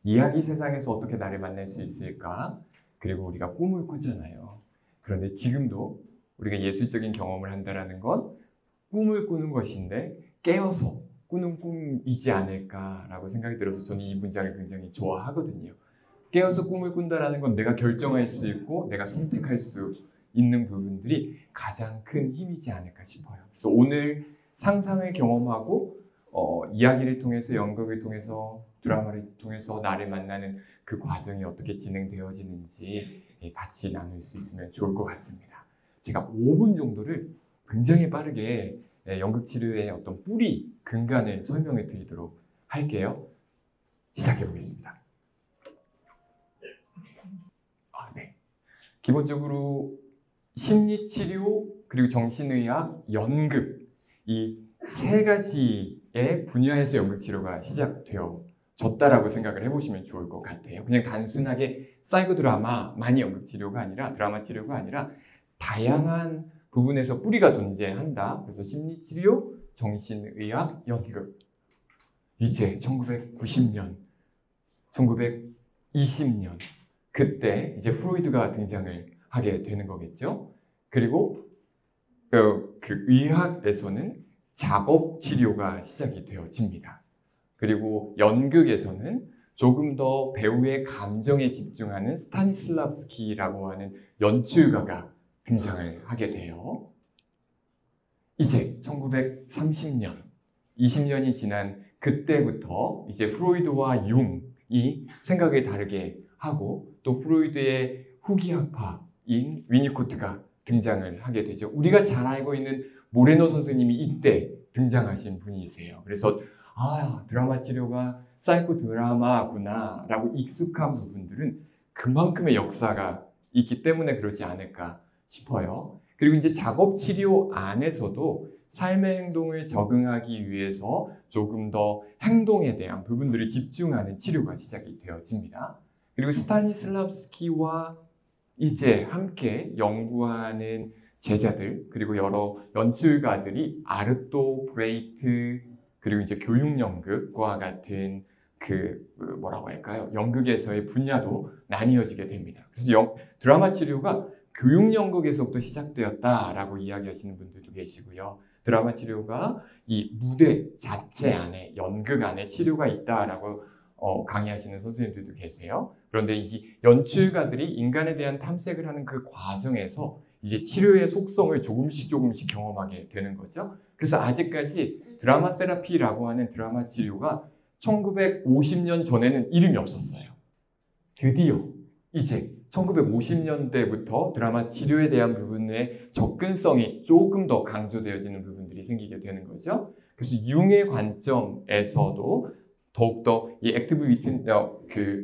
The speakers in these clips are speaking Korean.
이야기 세상에서 어떻게 나를 만날 수 있을까? 그리고 우리가 꿈을 꾸잖아요. 그런데 지금도 우리가 예술적인 경험을 한다는 건 꿈을 꾸는 것인데 깨어서 꾸는 꿈이지 않을까라고 생각이 들어서 저는 이 문장을 굉장히 좋아하거든요. 깨어서 꿈을 꾼다는 건 내가 결정할 수 있고 내가 선택할 수 있는 부분들이 가장 큰 힘이지 않을까 싶어요. 그래서 오늘 상상을 경험하고 이야기를 통해서, 연극을 통해서, 드라마를 통해서 나를 만나는 그 과정이 어떻게 진행되어지는지 같이 나눌 수 있으면 좋을 것 같습니다. 제가 5분 정도를 굉장히 빠르게 연극치료의 어떤 뿌리, 근간을 설명해 드리도록 할게요. 시작해 보겠습니다. 네. 기본적으로 심리치료, 그리고 정신의학, 연극, 이 세 가지의 분야에서 연극치료가 시작되어졌다라고 생각을 해보시면 좋을 것 같아요. 그냥 단순하게 사이코드라마만이 연극치료가 아니라, 드라마 치료가 아니라 다양한 부분에서 뿌리가 존재한다. 그래서 심리치료, 정신의학, 연극. 이제 1990년, 1920년 그때 이제 프로이드가 등장을 하게 되는 거겠죠. 그리고 그 의학에서는 작업 치료가 시작이 되어집니다. 그리고 연극에서는 조금 더 배우의 감정에 집중하는 스타니슬라브스키라고 하는 연출가가 등장을 하게 돼요. 이제 1930년, 20년이 지난 그때부터 이제 프로이드와 융이 생각을 다르게 하고 또 프로이드의 후기 학파인 위니코트가 등장을 하게 되죠. 우리가 잘 알고 있는 모레노 선생님이 이때 등장하신 분이세요. 그래서 드라마 치료가 사이코 드라마구나 라고 익숙한 부분들은 그만큼의 역사가 있기 때문에 그러지 않을까 싶어요. 그리고 이제 작업 치료 안에서도 삶의 행동을 적응하기 위해서 조금 더 행동에 대한 부분들을 집중하는 치료가 시작이 되어집니다. 그리고 스타니슬라브스키와 이제 함께 연구하는 제자들, 그리고 여러 연출가들이 아르토 브레이트, 그리고 이제 교육연극과 같은 뭐라고 할까요? 연극에서의 분야도 나뉘어지게 됩니다. 그래서 드라마 치료가 교육연극에서부터 시작되었다라고 이야기하시는 분들도 계시고요. 드라마 치료가 이 무대 자체 안에, 연극 안에 치료가 있다라고 강의하시는 선생님들도 계세요. 그런데 이 연출가들이 인간에 대한 탐색을 하는 그 과정에서 이제 치료의 속성을 조금씩 경험하게 되는 거죠. 그래서 아직까지 드라마 세라피라고 하는 드라마 치료가 1950년 전에는 이름이 없었어요. 드디어 이제 1950년대부터 드라마 치료에 대한 부분의 접근성이 조금 더 강조되어지는 부분들이 생기게 되는 거죠. 그래서 융의 관점에서도 더욱더 이 액티브 위트,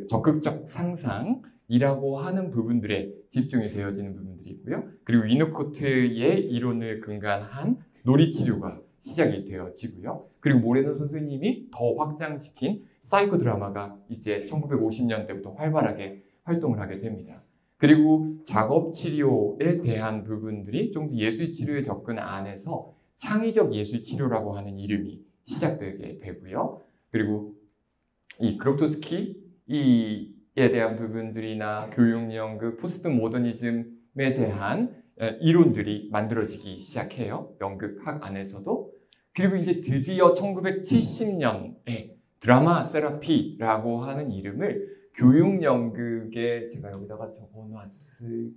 적극적 상상이라고 하는 부분들에 집중이 되어지는 부분들이 있고요. 그리고 위니코트의 이론을 근간한 놀이치료가 시작이 되어지고요. 그리고 모레노 선생님이 더 확장시킨 사이코 드라마가 이제 1950년대부터 활발하게 활동을 하게 됩니다. 그리고 작업 치료에 대한 부분들이 좀 더 예술 치료의 접근 안에서 창의적 예술 치료라고 하는 이름이 시작되게 되고요. 그리고 이 그로토스키에 대한 부분들이나 교육연극, 포스트 모더니즘에 대한 이론들이 만들어지기 시작해요. 연극학 안에서도. 그리고 이제 드디어 1970년에 드라마 세라피라고 하는 이름을 교육연극에 제가 여기다가 적어놨을까요?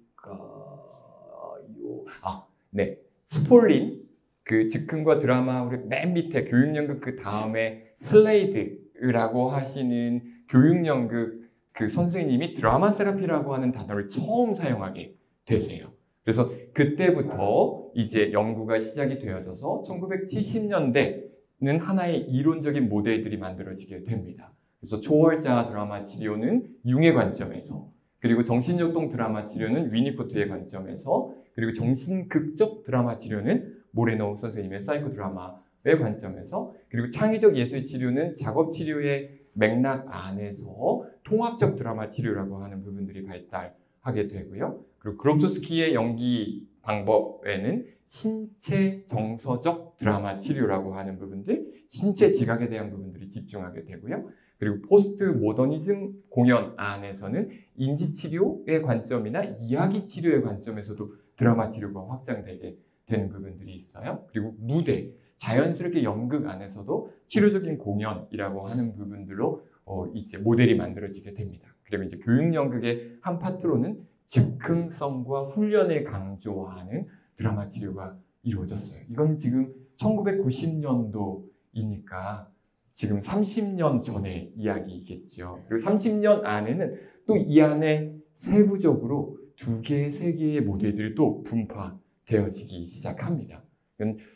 네. 스폴린, 그 즉흥과 드라마 우리 맨 밑에 교육연극 그 다음에 슬레이드라고 하시는 교육연극 그 선생님이 드라마 세라피라고 하는 단어를 처음 사용하게 되세요. 그래서 그때부터 이제 연구가 시작이 되어져서 1970년대는 하나의 이론적인 모델들이 만들어지게 됩니다. 그래서 초월자 드라마 치료는 융의 관점에서, 그리고 정신요동 드라마 치료는 위니코트의 관점에서, 그리고 정신극적 드라마 치료는 모레노 선생님의 사이코 드라마의 관점에서, 그리고 창의적 예술 치료는 작업 치료의 맥락 안에서 통합적 드라마 치료라고 하는 부분들이 발달하게 되고요. 그리고 그롭토스키의 연기 방법에는 신체 정서적 드라마 치료라고 하는 부분들, 신체 지각에 대한 부분들이 집중하게 되고요. 그리고 포스트 모더니즘 공연 안에서는 인지치료의 관점이나 이야기치료의 관점에서도 드라마 치료가 확장되게 되는 부분들이 있어요. 그리고 무대, 자연스럽게 연극 안에서도 치료적인 공연이라고 하는 부분들로 이제 모델이 만들어지게 됩니다. 그리고 이제 교육연극의 한 파트로는 즉흥성과 훈련을 강조하는 드라마 치료가 이루어졌어요. 이건 지금 1990년도이니까 지금 30년 전의 이야기겠죠. 그리고 30년 안에는 또 이 안에 세부적으로 2개, 3개의 모델들이 또 분파되어지기 시작합니다.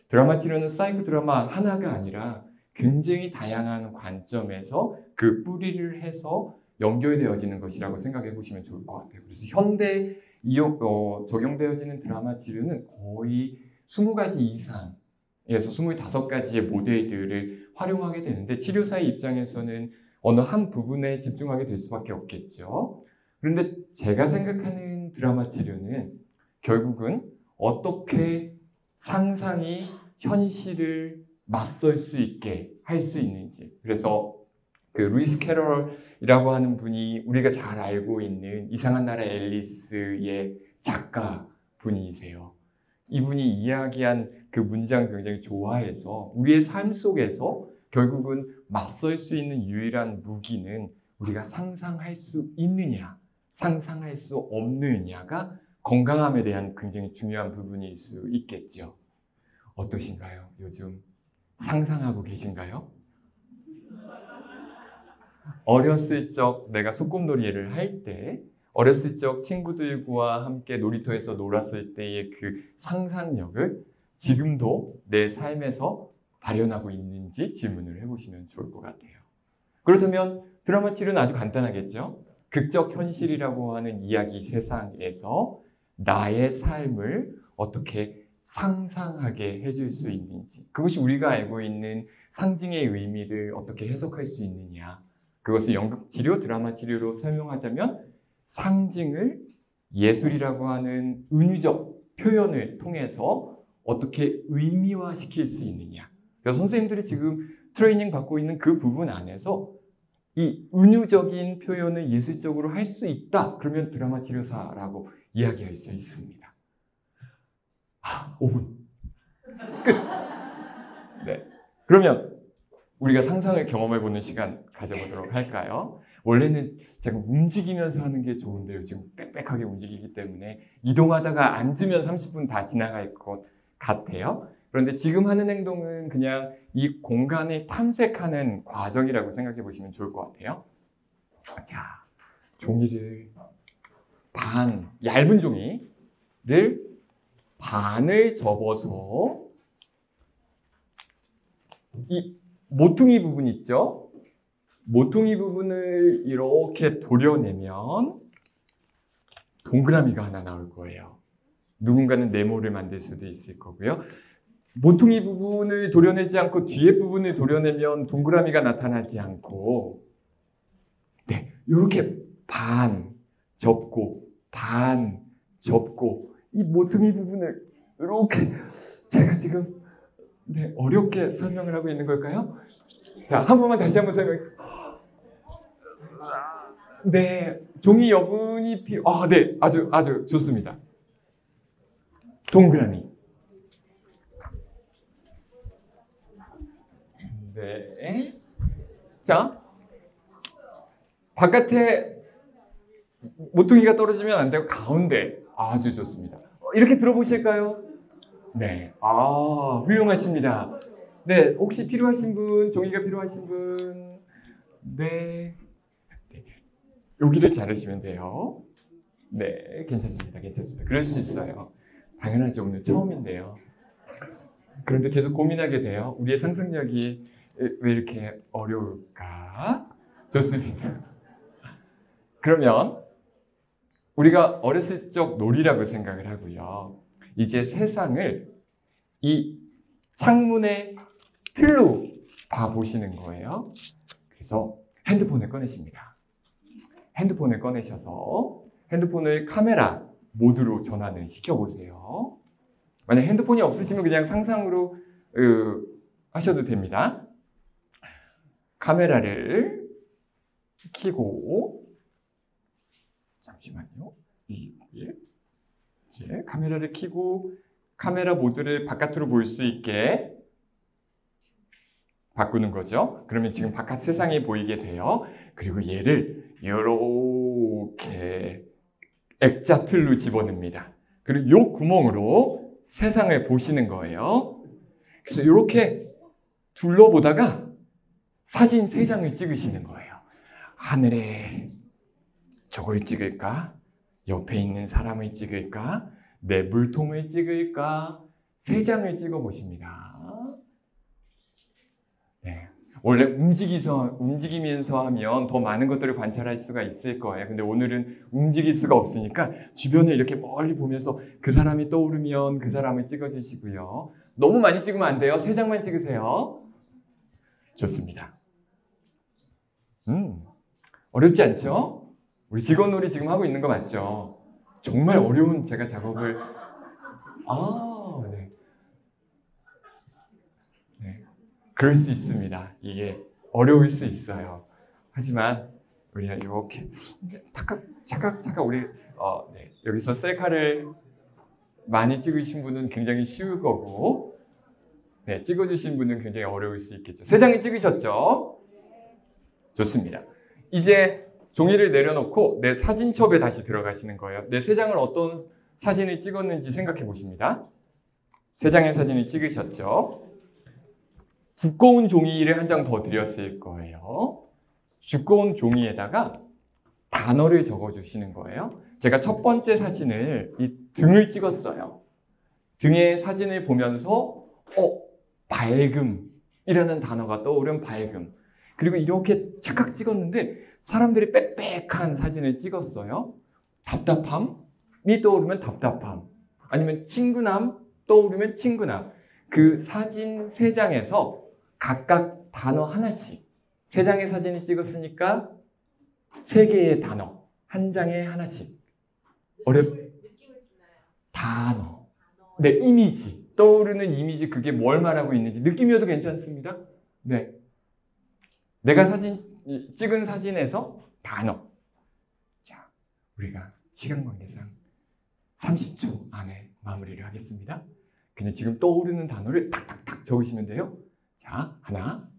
드라마 치료는 사이코 드라마 하나가 아니라 굉장히 다양한 관점에서 그 뿌리를 해서 연결되어지는 것이라고 생각해 보시면 좋을 것 같아요. 그래서 현대 적용되어지는 드라마 치료는 거의 20가지 이상에서 25가지의 모델들을 활용하게 되는데 치료사의 입장에서는 어느 한 부분에 집중하게 될 수밖에 없겠죠. 그런데 제가 생각하는 드라마 치료는 결국은 어떻게 상상이 현실을 맞설 수 있게 할 수 있는지. 그래서 그 루이스 캐럴이라고 하는 분이 우리가 잘 알고 있는 이상한 나라 앨리스의 작가 분이세요. 이분이 이야기한 그 문장 굉장히 좋아해서 우리의 삶 속에서 결국은 맞설 수 있는 유일한 무기는 우리가 상상할 수 있느냐, 상상할 수 없느냐가 건강함에 대한 굉장히 중요한 부분일 수 있겠죠. 어떠신가요? 요즘 상상하고 계신가요? 어렸을 적 내가 소꿉놀이를 할 때, 어렸을 적 친구들과 함께 놀이터에서 놀았을 때의 그 상상력을 지금도 내 삶에서 발현하고 있는지 질문을 해보시면 좋을 것 같아요. 그렇다면 드라마 치료는 아주 간단하겠죠? 극적 현실이라고 하는 이야기 세상에서 나의 삶을 어떻게 상상하게 해줄 수 있는지, 그것이 우리가 알고 있는 상징의 의미를 어떻게 해석할 수 있느냐, 그것을 연극 치료, 드라마 치료로 설명하자면 상징을 예술이라고 하는 은유적 표현을 통해서 어떻게 의미화시킬 수 있느냐. 그래서 선생님들이 지금 트레이닝 받고 있는 그 부분 안에서 이 은유적인 표현을 예술적으로 할 수 있다. 그러면 드라마 치료사라고 이야기할 수 있습니다. 5분. 끝. 네. 그러면 우리가 상상을 경험해보는 시간 가져보도록 할까요? 원래는 제가 움직이면서 하는 게 좋은데요. 지금 빽빽하게 움직이기 때문에 이동하다가 앉으면 30분 다 지나갈 것 같아요. 그런데 지금 하는 행동은 그냥 이 공간을 탐색하는 과정이라고 생각해 보시면 좋을 것 같아요. 자, 종이를 얇은 종이를 반을 접어서 이 모퉁이 부분 있죠? 모퉁이 부분을 이렇게 도려내면 동그라미가 하나 나올 거예요. 누군가는 네모를 만들 수도 있을 거고요. 모퉁이 부분을 도려내지 않고 뒤에 부분을 도려내면 동그라미가 나타나지 않고, 네, 이렇게 반 접고 반 접고 이 모퉁이 부분을 이렇게 제가 지금 어렵게 설명을 하고 있는 걸까요? 자, 한 번만 다시 한번 설명해. 네, 종이 여분이 네, 아주 좋습니다. 동그라미. 네. 자, 바깥에 모퉁이가 떨어지면 안 되고 가운데. 아주 좋습니다. 이렇게 들어보실까요? 네. 훌륭하십니다. 네. 혹시 필요하신 분, 종이가 필요하신 분, 네. 여기를 자르시면 돼요. 네. 괜찮습니다. 그럴 수 있어요. 당연하죠. 오늘 처음인데요. 그런데 계속 고민하게 돼요. 우리의 상상력이 왜 이렇게 어려울까? 좋습니다. 그러면 우리가 어렸을 적 놀이라고 생각을 하고요. 이제 세상을 이 창문의 틀로 봐보시는 거예요. 그래서 핸드폰을 꺼내십니다. 핸드폰을 꺼내셔서 핸드폰을 카메라 모드로 전환을 시켜보세요. 만약 핸드폰이 없으시면 그냥 상상으로 하셔도 됩니다. 카메라를 켜고, 잠시만요. 이제 카메라를 켜고 카메라 모드를 바깥으로 볼 수 있게 바꾸는 거죠. 그러면 지금 바깥 세상이 보이게 돼요. 그리고 얘를 이렇게 액자 틀로 집어넣습니다. 그리고 이 구멍으로 세상을 보시는 거예요. 그래서 이렇게 둘러보다가 사진 3장을 찍으시는 거예요. 하늘에 저걸 찍을까? 옆에 있는 사람을 찍을까? 내 물통을 찍을까? 3장을 찍어 보십니다. 네. 원래 움직이면서 하면 더 많은 것들을 관찰할 수가 있을 거예요. 근데 오늘은 움직일 수가 없으니까 주변을 이렇게 멀리 보면서 그 사람이 떠오르면 그 사람을 찍어주시고요. 너무 많이 찍으면 안 돼요. 3장만 찍으세요. 좋습니다. 어렵지 않죠? 우리 직원놀이 지금 하고 있는 거 맞죠? 정말 어려운 제가 작업을 네. 네. 그럴 수 있습니다. 이게 어려울 수 있어요. 하지만 우리가 이렇게 잠깐 우리 네. 여기서 셀카를 많이 찍으신 분은 굉장히 쉬울 거고, 네, 찍어주신 분은 굉장히 어려울 수 있겠죠. 3장이 찍으셨죠? 좋습니다. 이제 종이를 내려놓고 내 사진첩에 다시 들어가시는 거예요. 내 3장을 어떤 사진을 찍었는지 생각해 보십니다. 3장의 사진을 찍으셨죠? 두꺼운 종이를 한 장 더 드렸을 거예요. 두꺼운 종이에다가 단어를 적어주시는 거예요. 제가 첫 번째 사진을 이 등을 찍었어요. 등의 사진을 보면서 밝음이라는 단어가 떠오른 밝음. 그리고 이렇게 착각 찍었는데 사람들이 빽빽한 사진을 찍었어요. 답답함이 떠오르면 답답함. 아니면 친근함 떠오르면 친근함. 그 사진 3장에서 각각 단어 하나씩. 3장의 사진을 찍었으니까 3개의 단어. 한 장에 하나씩. 단어. 네, 이미지. 떠오르는 이미지, 그게 뭘 말하고 있는지 느낌이어도 괜찮습니다. 네. 내가 찍은 사진에서 단어. 자, 우리가 시간 관계상 30초 안에 마무리를 하겠습니다. 그냥 지금 떠오르는 단어를 탁탁탁 적으시면 돼요. 자, 하나,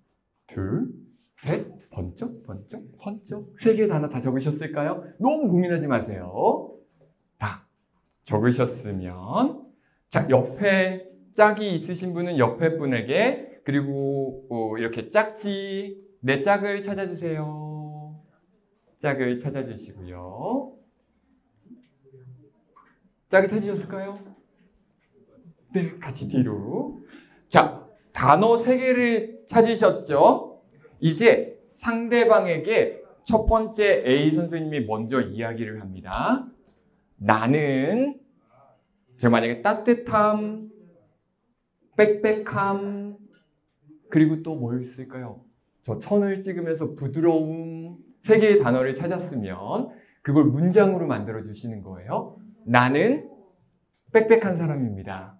둘, 셋, 번쩍, 3개의 단어 다 적으셨을까요? 너무 고민하지 마세요. 다 적으셨으면, 자, 옆에 짝이 있으신 분은 옆에 분에게, 그리고 이렇게 짝지, 내 짝을 찾아주세요. 짝을 찾아주시고요. 짝을 찾으셨을까요? 네, 같이 뒤로. 자, 단어 3개를 찾으셨죠? 이제 상대방에게 첫 번째 A 선생님이 먼저 이야기를 합니다. 나는, 제가 만약에 따뜻함, 빽빽함, 그리고 또 뭘 쓸까요? 저 천을 찍으면서 부드러움, 3개의 단어를 찾았으면 그걸 문장으로 만들어 주시는 거예요. 나는 빽빽한 사람입니다.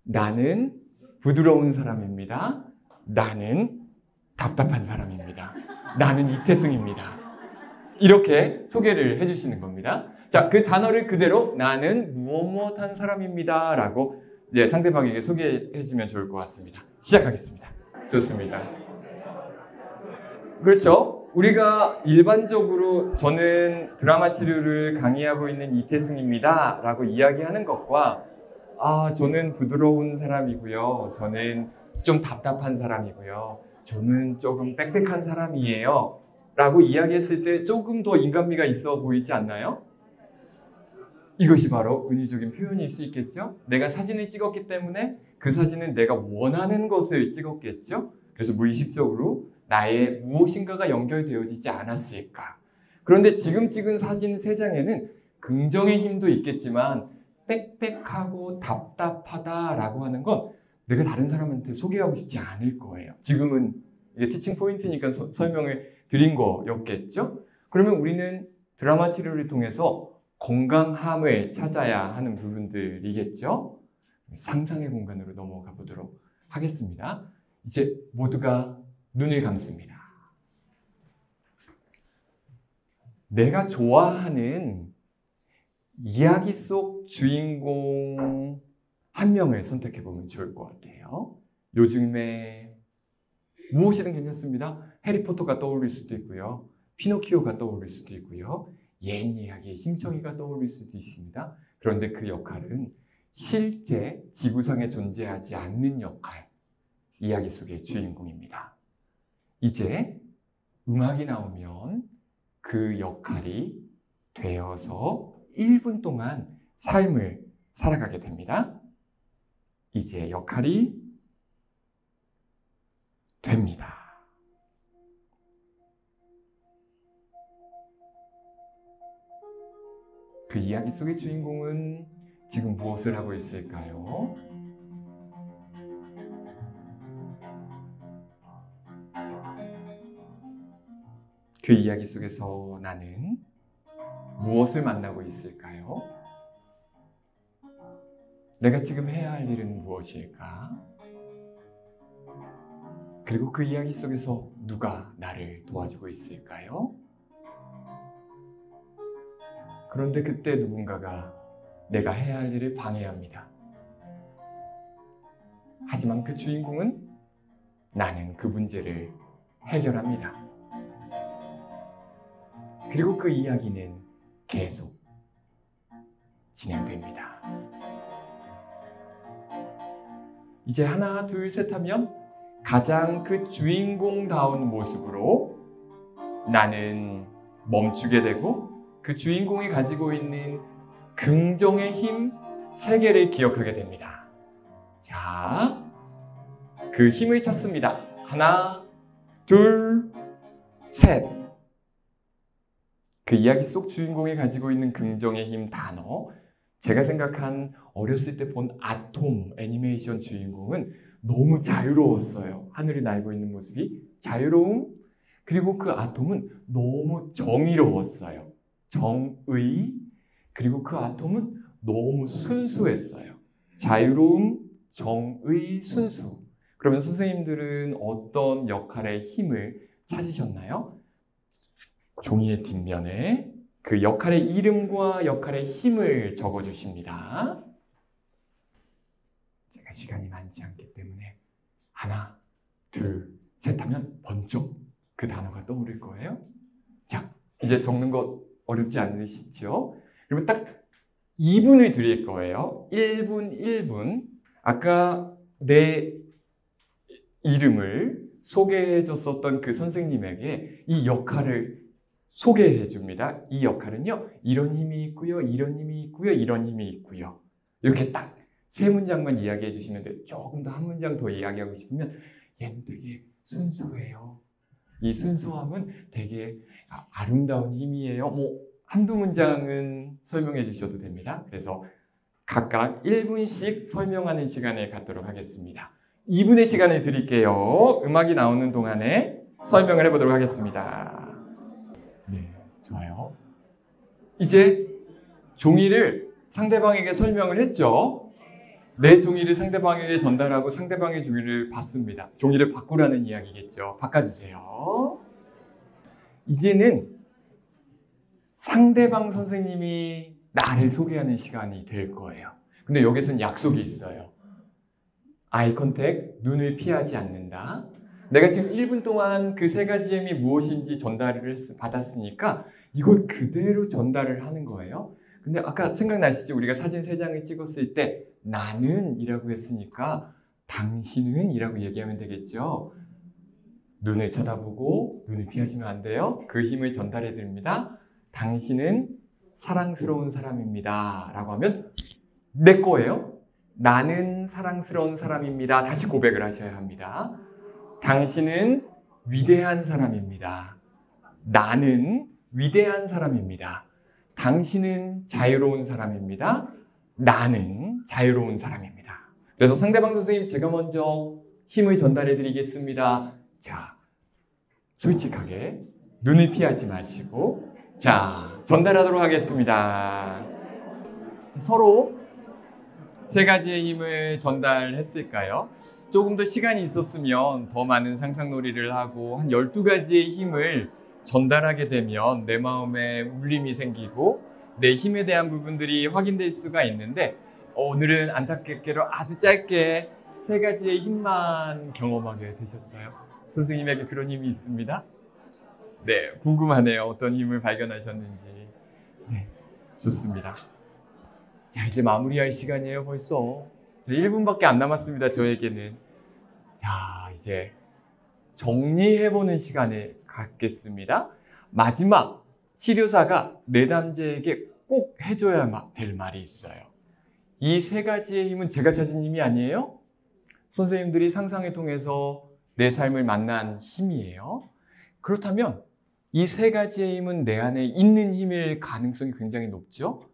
나는 부드러운 사람입니다. 나는 답답한 사람입니다. 나는 이태승입니다. 이렇게 소개를 해주시는 겁니다. 자, 그 단어를 그대로 나는 무엇무엇한 사람입니다 라고 이제 상대방에게 소개해주면 좋을 것 같습니다. 시작하겠습니다. 좋습니다. 그렇죠? 우리가 일반적으로 저는 드라마 치료를 강의하고 있는 이태승입니다 라고 이야기하는 것과 저는 부드러운 사람이고요. 저는 좀 답답한 사람이고요. 저는 조금 빽빽한 사람이에요 라고 이야기했을 때 조금 더 인간미가 있어 보이지 않나요? 이것이 바로 은유적인 표현일 수 있겠죠? 내가 사진을 찍었기 때문에 그 사진은 내가 원하는 것을 찍었겠죠? 그래서 무의식적으로 나의 무엇인가가 연결되어지지 않았을까? 그런데 지금 찍은 사진 3장에는 긍정의 힘도 있겠지만 빽빽하고 답답하다라고 하는 건 내가 다른 사람한테 소개하고 싶지 않을 거예요. 지금은 이게 티칭 포인트니까 설명을 드린 거였겠죠? 그러면 우리는 드라마 치료를 통해서 건강함을 찾아야 하는 부분들이겠죠? 상상의 공간으로 넘어가 보도록 하겠습니다. 이제 모두가 눈을 감습니다. 내가 좋아하는 이야기 속 주인공 한 명을 선택해 보면 좋을 것 같아요. 요즘에 무엇이든 괜찮습니다. 해리포터가 떠오를 수도 있고요. 피노키오가 떠오를 수도 있고요. 옛 이야기, 심청이가 떠오를 수도 있습니다. 그런데 그 역할은 실제 지구상에 존재하지 않는 역할, 이야기 속의 주인공입니다. 이제 음악이 나오면 그 역할이 되어서 1분 동안 삶을 살아가게 됩니다. 이제 역할이 됩니다. 그 이야기 속의 주인공은 지금 무엇을 하고 있을까요? 그 이야기 속에서 나는 무엇을 만나고 있을까요? 내가 지금 해야 할 일은 무엇일까? 그리고 그 이야기 속에서 누가 나를 도와주고 있을까요? 그런데 그때 누군가가 내가 해야 할 일을 방해합니다. 하지만 그 주인공은 나는 그 문제를 해결합니다. 그리고 그 이야기는 계속 진행됩니다. 이제 하나, 둘, 셋 하면 가장 그 주인공다운 모습으로 나는 멈추게 되고 그 주인공이 가지고 있는 긍정의 힘 3개를 기억하게 됩니다. 자, 그 힘을 찾습니다. 하나, 둘, 셋. 그 이야기 속 주인공이 가지고 있는 긍정의 힘 단어, 제가 생각한 어렸을 때 본 아톰 애니메이션 주인공은 너무 자유로웠어요. 하늘이 날고 있는 모습이 자유로움, 그리고 그 아톰은 너무 정의로웠어요. 정의, 그리고 그 아톰은 너무 순수했어요. 자유로움, 정의, 순수. 그러면 선생님들은 어떤 역할의 힘을 찾으셨나요? 종이의 뒷면에 그 역할의 이름과 역할의 힘을 적어주십니다. 제가 시간이 많지 않기 때문에 하나, 둘, 셋 하면 번쩍 그 단어가 떠오를 거예요. 자, 이제 적는 거 어렵지 않으시죠? 그러면 딱 2분을 드릴 거예요. 1분, 1분. 아까 내 이름을 소개해 줬었던 그 선생님에게 이 역할을 소개해 줍니다. 이 역할은요, 이런 힘이 있고요, 이런 힘이 있고요, 이런 힘이 있고요. 이렇게 딱 3문장만 이야기해 주시면 돼요. 조금 더 한 문장 더 이야기하고 싶으면 얘는 되게 순수해요. 이 순수함은 되게 아름다운 힘이에요. 뭐 한두 문장은 설명해 주셔도 됩니다. 그래서 각각 1분씩 설명하는 시간을 갖도록 하겠습니다. 2분의 시간을 드릴게요. 음악이 나오는 동안에 설명을 해보도록 하겠습니다. 네, 좋아요. 이제 종이를 상대방에게 설명을 했죠. 내 종이를 상대방에게 전달하고 상대방의 종이를 받습니다. 종이를 바꾸라는 이야기겠죠. 바꿔주세요. 이제는 상대방 선생님이 나를 소개하는 시간이 될 거예요. 근데 여기서는 약속이 있어요. 아이 컨택, 눈을 피하지 않는다. 내가 지금 1분 동안 그 3가지 힘이 무엇인지 전달을 받았으니까 이걸 그대로 전달을 하는 거예요. 근데 아까 생각나시죠? 우리가 사진 3장을 찍었을 때 나는 이라고 했으니까 당신은 이라고 얘기하면 되겠죠. 눈을 쳐다보고 눈을 피하시면 안 돼요. 그 힘을 전달해 드립니다. 당신은 사랑스러운 사람입니다 라고 하면 내 거예요. 나는 사랑스러운 사람입니다. 다시 고백을 하셔야 합니다. 당신은 위대한 사람입니다. 나는 위대한 사람입니다. 당신은 자유로운 사람입니다. 나는 자유로운 사람입니다. 그래서 상대방 선생님, 제가 먼저 힘을 전달해 드리겠습니다. 자, 솔직하게 눈을 피하지 마시고 자, 전달하도록 하겠습니다. 서로 3가지의 힘을 전달했을까요? 조금 더 시간이 있었으면 더 많은 상상놀이를 하고 한 12가지의 힘을 전달하게 되면 내 마음에 울림이 생기고 내 힘에 대한 부분들이 확인될 수가 있는데 오늘은 안타깝게도 아주 짧게 3가지의 힘만 경험하게 되셨어요. 선생님에게 그런 힘이 있습니다? 네, 궁금하네요. 어떤 힘을 발견하셨는지. 네, 좋습니다. 자, 이제 마무리할 시간이에요, 벌써. 1분밖에 안 남았습니다, 저에게는. 자, 이제 정리해보는 시간을 갖겠습니다. 마지막 치료사가 내담자에게 꼭 해줘야 될 말이 있어요. 이 3가지의 힘은 제가 찾은 힘이 아니에요. 선생님들이 상상을 통해서 내 삶을 만난 힘이에요. 그렇다면 이 3가지의 힘은 내 안에 있는 힘일 가능성이 굉장히 높죠.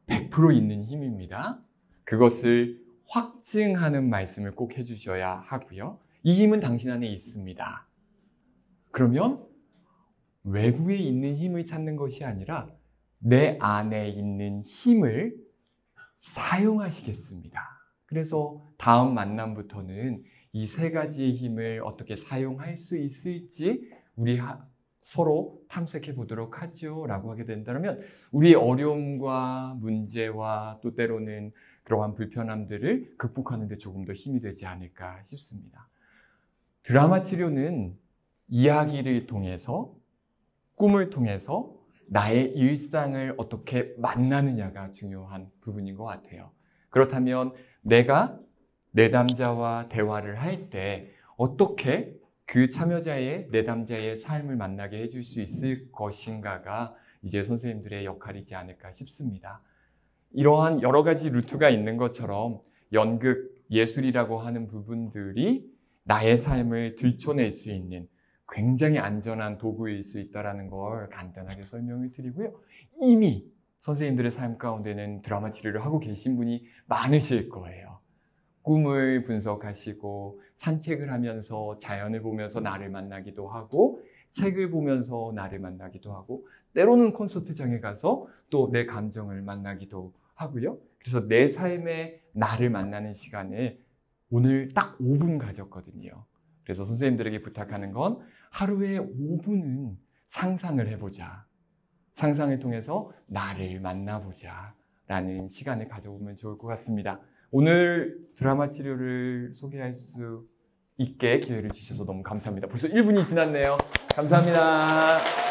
100% 있는 힘입니다. 그것을 확증하는 말씀을 꼭 해주셔야 하고요. 이 힘은 당신 안에 있습니다. 그러면 외부에 있는 힘을 찾는 것이 아니라 내 안에 있는 힘을 사용하시겠습니다. 그래서 다음 만남부터는 이 3가지의 힘을 어떻게 사용할 수 있을지 우리 서로 탐색해 보도록 하죠 라고 하게 된다면 우리의 어려움과 문제와 또 때로는 그러한 불편함들을 극복하는 데 조금 더 힘이 되지 않을까 싶습니다. 드라마 치료는 이야기를 통해서 꿈을 통해서 나의 일상을 어떻게 만나느냐가 중요한 부분인 것 같아요. 그렇다면 내가 내담자와 대화를 할 때 어떻게 그 참여자의 내담자의 삶을 만나게 해줄 수 있을 것인가가 이제 선생님들의 역할이지 않을까 싶습니다. 이러한 여러 가지 루트가 있는 것처럼 연극, 예술이라고 하는 부분들이 나의 삶을 들춰낼 수 있는 굉장히 안전한 도구일 수 있다는 걸 간단하게 설명을 드리고요. 이미 선생님들의 삶 가운데는 드라마 치료를 하고 계신 분이 많으실 거예요. 꿈을 분석하시고 산책을 하면서 자연을 보면서 나를 만나기도 하고 책을 보면서 나를 만나기도 하고 때로는 콘서트장에 가서 또 내 감정을 만나기도 하고요. 그래서 내 삶에 나를 만나는 시간을 오늘 딱 5분 가졌거든요. 그래서 선생님들에게 부탁하는 건 하루에 5분은 상상을 해보자. 상상을 통해서 나를 만나보자 라는 시간을 가져보면 좋을 것 같습니다. 오늘 드라마 치료를 소개할 수 있게 기회를 주셔서 너무 감사합니다. 벌써 1분이 지났네요. 감사합니다.